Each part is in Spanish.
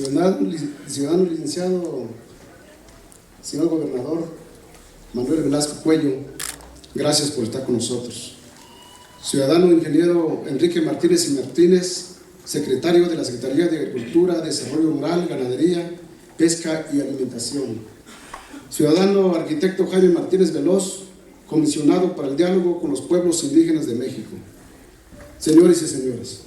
Ciudadano licenciado, señor gobernador Manuel Velasco Cuello, gracias por estar con nosotros. Ciudadano ingeniero Enrique Martínez y Martínez, secretario de la Secretaría de Agricultura, Desarrollo Rural, Ganadería, Pesca y Alimentación. Ciudadano arquitecto Jaime Martínez Veloz, comisionado para el diálogo con los pueblos indígenas de México. Señores y señoras,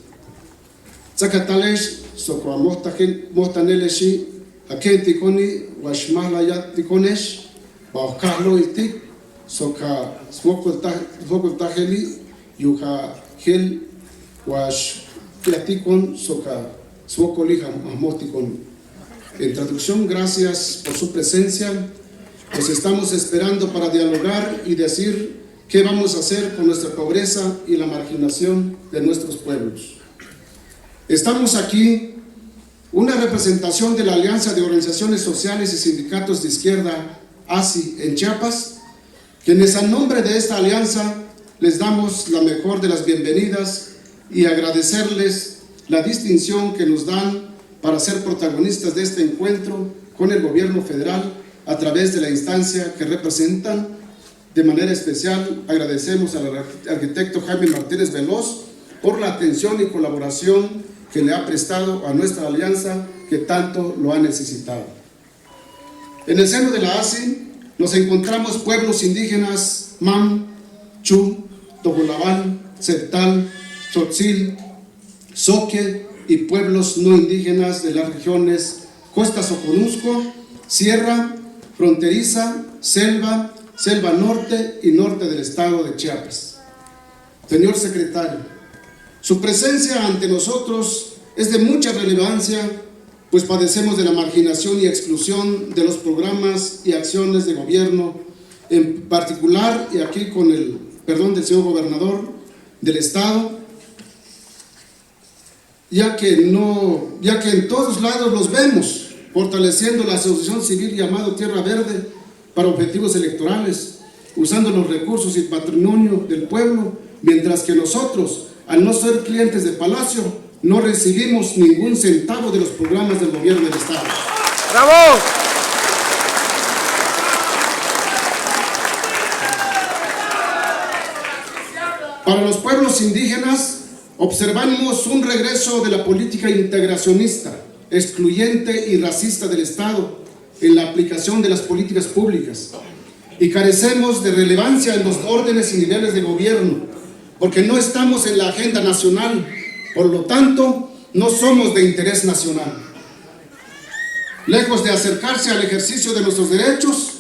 Zacatalesh, Socoamostaneleshi, Akentikoni, Washmalayatikonesh, Baukalo Itik, Soca Smokoltajeli, Yuha Gel, Wash Platicon, Soca Smokolija Mahmotikon. En traducción, gracias por su presencia. Los estamos esperando para dialogar y decir qué vamos a hacer con nuestra pobreza y la marginación de nuestros pueblos. Estamos aquí, una representación de la Alianza de Organizaciones Sociales y Sindicatos de Izquierda, ASI, en Chiapas, quienes a nombre de esta alianza les damos la mejor de las bienvenidas y agradecerles la distinción que nos dan para ser protagonistas de este encuentro con el gobierno federal a través de la instancia que representan. De manera especial agradecemos al arquitecto Jaime Martínez Veloz por la atención y colaboración que le ha prestado a nuestra alianza que tanto lo ha necesitado. En el seno de la ASI nos encontramos pueblos indígenas Mam, Chu, Togolabán, Septal, Tzotzil, Zoque y pueblos no indígenas de las regiones Costa Soconusco, Sierra, Fronteriza, Selva, Selva Norte y Norte del estado de Chiapas. Señor secretario, su presencia ante nosotros es de mucha relevancia, pues padecemos de la marginación y exclusión de los programas y acciones de gobierno, en particular, y aquí con el perdón del señor gobernador del estado, ya que en todos lados los vemos, fortaleciendo la asociación civil llamado Tierra Verde para objetivos electorales, usando los recursos y patrimonio del pueblo, mientras que nosotros, al no ser clientes de Palacio, no recibimos ningún centavo de los programas del gobierno del estado. ¡Bravo! Para los pueblos indígenas, observamos un regreso de la política integracionista, excluyente y racista del Estado en la aplicación de las políticas públicas, y carecemos de relevancia en los órdenes y niveles de gobierno, porque no estamos en la agenda nacional, por lo tanto, no somos de interés nacional. Lejos de acercarse al ejercicio de nuestros derechos,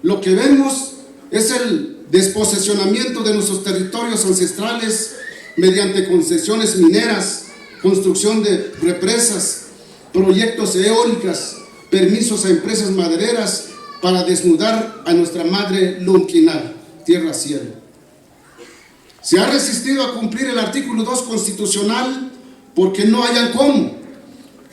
lo que vemos es el desposesionamiento de nuestros territorios ancestrales mediante concesiones mineras, construcción de represas, proyectos eólicas, permisos a empresas madereras para desnudar a nuestra madre lunquinal, tierra-cielo. Se ha resistido a cumplir el artículo 2 constitucional porque no hayan cómo.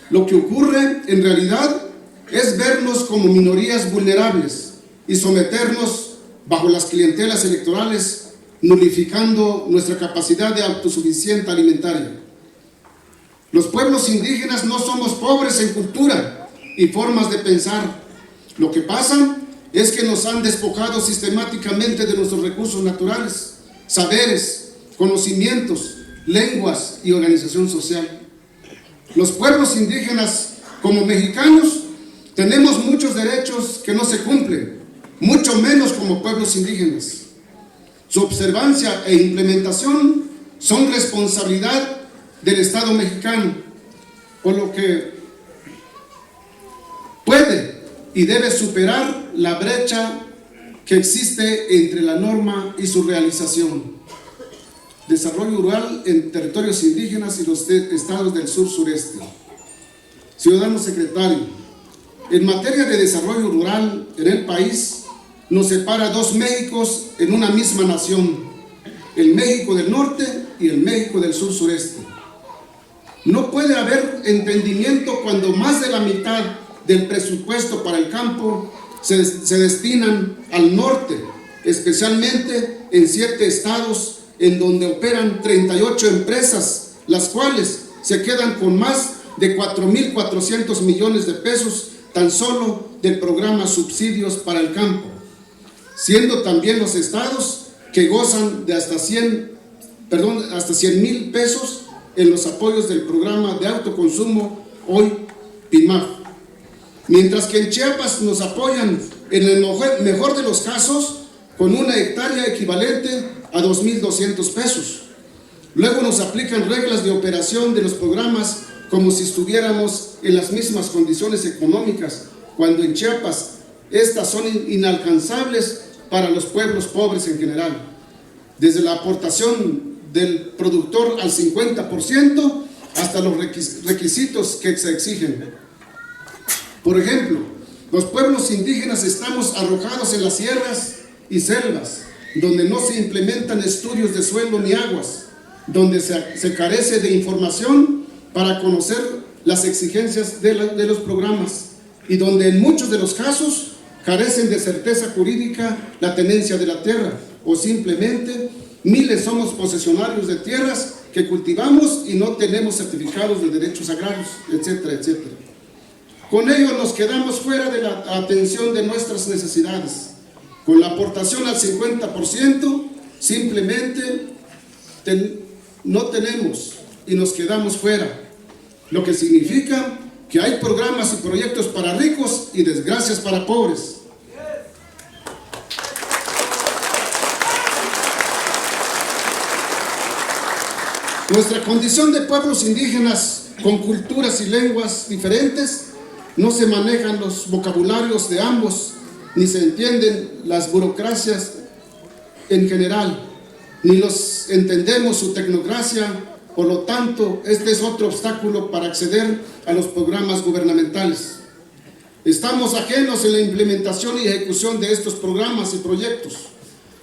Lo que ocurre en realidad es vernos como minorías vulnerables y someternos bajo las clientelas electorales, nulificando nuestra capacidad de autosuficiencia alimentaria. Los pueblos indígenas no somos pobres en cultura y formas de pensar. Lo que pasa es que nos han despojado sistemáticamente de nuestros recursos naturales, saberes, conocimientos, lenguas y organización social. Los pueblos indígenas, como mexicanos, tenemos muchos derechos que no se cumplen, mucho menos como pueblos indígenas. Su observancia e implementación son responsabilidad del Estado mexicano, por lo que puede y debe superar la brecha que existe entre la norma y su realización. Desarrollo rural en territorios indígenas y los estados del sur-sureste. Ciudadano secretario, en materia de desarrollo rural en el país, nos separa dos Méxicos en una misma nación, el México del norte y el México del sur-sureste. No puede haber entendimiento cuando más de la mitad del presupuesto para el campo se destinan al norte, especialmente en 7 estados en donde operan 38 empresas, las cuales se quedan con más de 4.400 millones de pesos tan solo del programa Subsidios para el Campo, siendo también los estados que gozan de hasta 100,000 pesos en los apoyos del programa de autoconsumo, hoy PIMAF. Mientras que en Chiapas nos apoyan en el mejor de los casos con una hectárea equivalente a 2.200 pesos. Luego nos aplican reglas de operación de los programas como si estuviéramos en las mismas condiciones económicas, cuando en Chiapas estas son inalcanzables para los pueblos pobres en general. Desde la aportación del productor al 50% hasta los requisitos que se exigen. Por ejemplo, los pueblos indígenas estamos arrojados en las sierras y selvas, donde no se implementan estudios de suelo ni aguas, donde se carece de información para conocer las exigencias de los programas y donde en muchos de los casos carecen de certeza jurídica la tenencia de la tierra, o simplemente miles somos posesionarios de tierras que cultivamos y no tenemos certificados de derechos agrarios, etcétera, etcétera. Con ello nos quedamos fuera de la atención de nuestras necesidades. Con la aportación al 50%, simplemente no tenemos y nos quedamos fuera, lo que significa que hay programas y proyectos para ricos y desgracias para pobres. Nuestra condición de pueblos indígenas con culturas y lenguas diferentes, no se manejan los vocabularios de ambos, ni se entienden las burocracias en general, ni los entendemos su tecnocracia. Por lo tanto, este es otro obstáculo para acceder a los programas gubernamentales. Estamos ajenos en la implementación y ejecución de estos programas y proyectos.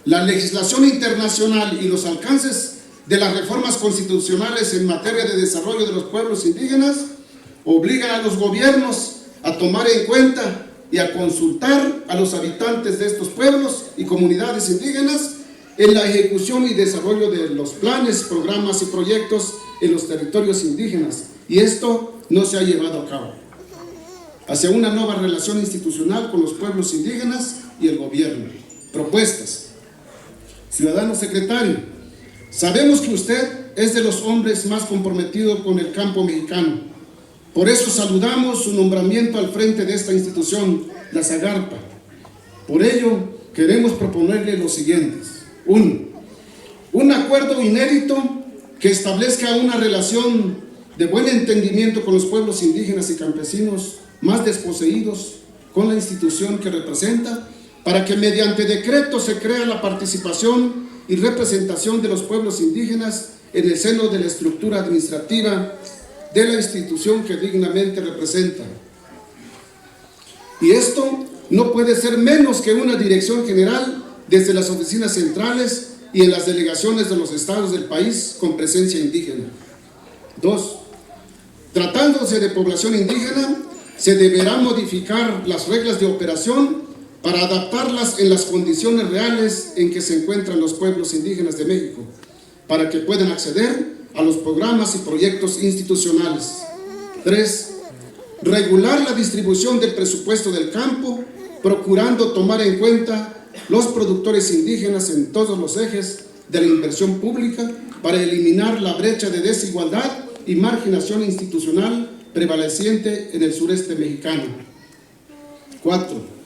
La legislación internacional y los alcances de las reformas constitucionales en materia de desarrollo de los pueblos indígenas obligan a los gobiernos a tomar en cuenta y a consultar a los habitantes de estos pueblos y comunidades indígenas en la ejecución y desarrollo de los planes, programas y proyectos en los territorios indígenas, y esto no se ha llevado a cabo. Hacia una nueva relación institucional con los pueblos indígenas y el gobierno. Propuestas. Ciudadano secretario, sabemos que usted es de los hombres más comprometidos con el campo mexicano. Por eso saludamos su nombramiento al frente de esta institución, la Zagarpa. Por ello, queremos proponerle los siguientes. 1. Un acuerdo inédito que establezca una relación de buen entendimiento con los pueblos indígenas y campesinos más desposeídos con la institución que representa, para que mediante decreto se crea la participación y representación de los pueblos indígenas en el seno de la estructura administrativa de la institución que dignamente representa. Y esto no puede ser menos que una dirección general desde las oficinas centrales y en las delegaciones de los estados del país con presencia indígena. 2. Tratándose de población indígena, se deberá modificar las reglas de operación para adaptarlas en las condiciones reales en que se encuentran los pueblos indígenas de México, para que puedan acceder a los programas y proyectos institucionales. 3. Regular la distribución del presupuesto del campo, procurando tomar en cuenta los productores indígenas en todos los ejes de la inversión pública para eliminar la brecha de desigualdad y marginación institucional prevaleciente en el sureste mexicano. 4.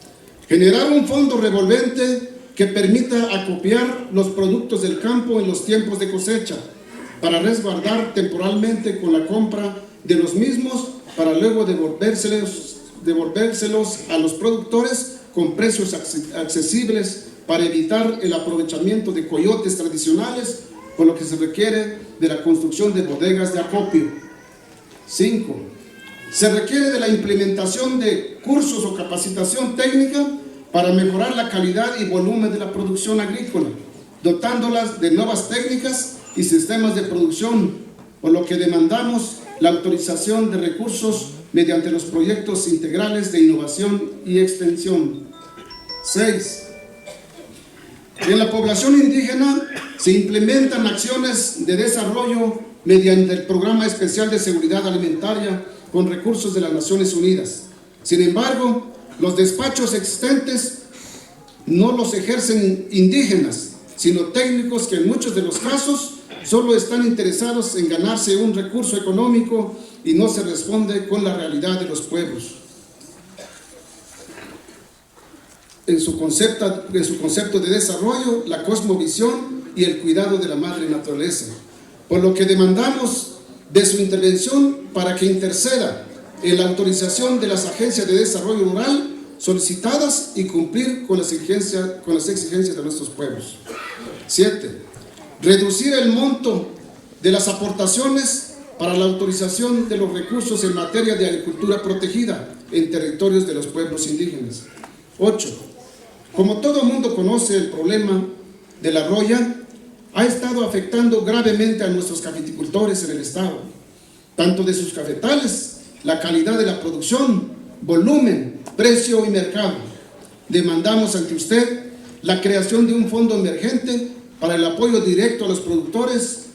Generar un fondo revolvente que permita acopiar los productos del campo en los tiempos de cosecha, para resguardar temporalmente con la compra de los mismos, para luego devolvérselos a los productores con precios accesibles, para evitar el aprovechamiento de coyotes tradicionales, con lo que se requiere de la construcción de bodegas de acopio. 5. Se requiere de la implementación de cursos o capacitación técnica para mejorar la calidad y volumen de la producción agrícola, dotándolas de nuevas técnicas y sistemas de producción, por lo que demandamos la autorización de recursos mediante los proyectos integrales de innovación y extensión. 6. En la población indígena se implementan acciones de desarrollo mediante el Programa Especial de Seguridad Alimentaria con recursos de las Naciones Unidas. Sin embargo, los despachos existentes no los ejercen indígenas, sino técnicos que en muchos de los casos solo están interesados en ganarse un recurso económico y no se responde con la realidad de los pueblos. En su concepto de desarrollo, la cosmovisión y el cuidado de la madre naturaleza. Por lo que demandamos de su intervención para que interceda en la autorización de las agencias de desarrollo rural solicitadas y cumplir con las exigencias de nuestros pueblos. 7. Reducir el monto de las aportaciones para la autorización de los recursos en materia de agricultura protegida en territorios de los pueblos indígenas. 8. Como todo mundo conoce, el problema de la roya ha estado afectando gravemente a nuestros cafeticultores en el estado, tanto de sus cafetales, la calidad de la producción, volumen, precio y mercado. Demandamos ante usted la creación de un fondo emergente para el apoyo directo a los productores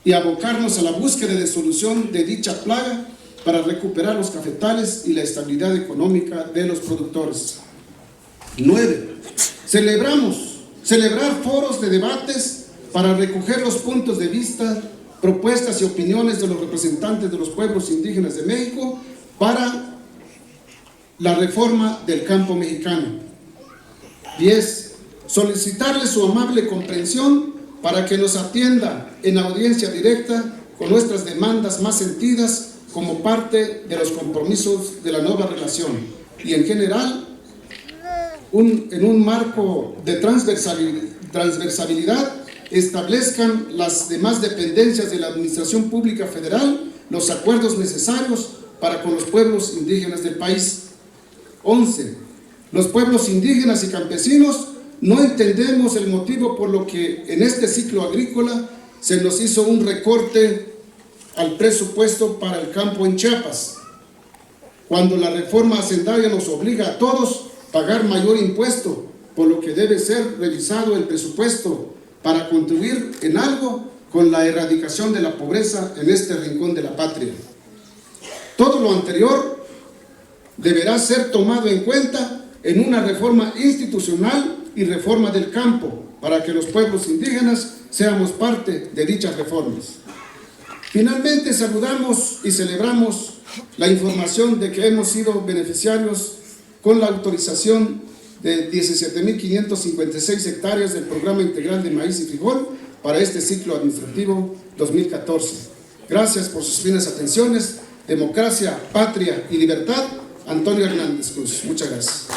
y abocarnos a la búsqueda de solución de dicha plaga para recuperar los cafetales y la estabilidad económica de los productores. 9. Celebrar foros de debates para recoger los puntos de vista, propuestas y opiniones de los representantes de los pueblos indígenas de México para la reforma del campo mexicano. 10. Solicitarle su amable comprensión para que nos atienda en audiencia directa con nuestras demandas más sentidas como parte de los compromisos de la nueva relación y en general en un marco de transversalidad establezcan las demás dependencias de la Administración Pública Federal los acuerdos necesarios para con los pueblos indígenas del país. 11. Los pueblos indígenas y campesinos no entendemos el motivo por lo que en este ciclo agrícola se nos hizo un recorte al presupuesto para el campo en Chiapas, cuando la reforma hacendaria nos obliga a todos a pagar mayor impuesto, por lo que debe ser revisado el presupuesto para contribuir en algo con la erradicación de la pobreza en este rincón de la patria. Todo lo anterior deberá ser tomado en cuenta en una reforma institucional y reforma del campo para que los pueblos indígenas seamos parte de dichas reformas. Finalmente, saludamos y celebramos la información de que hemos sido beneficiarios con la autorización de 17.556 hectáreas del Programa Integral de Maíz y Frijol para este ciclo administrativo 2014. Gracias por sus finas atenciones. Democracia, patria y libertad. Antonio Hernández Cruz. Muchas gracias.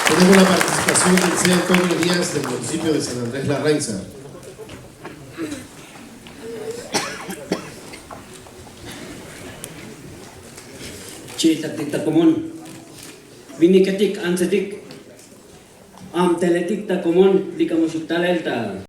Tenemos la participación del señor Antonio Díaz del municipio de San Andrés Larrainza. Chitatik takomon, vinikatik ansatik, teletik takomon, likamusuk talelta.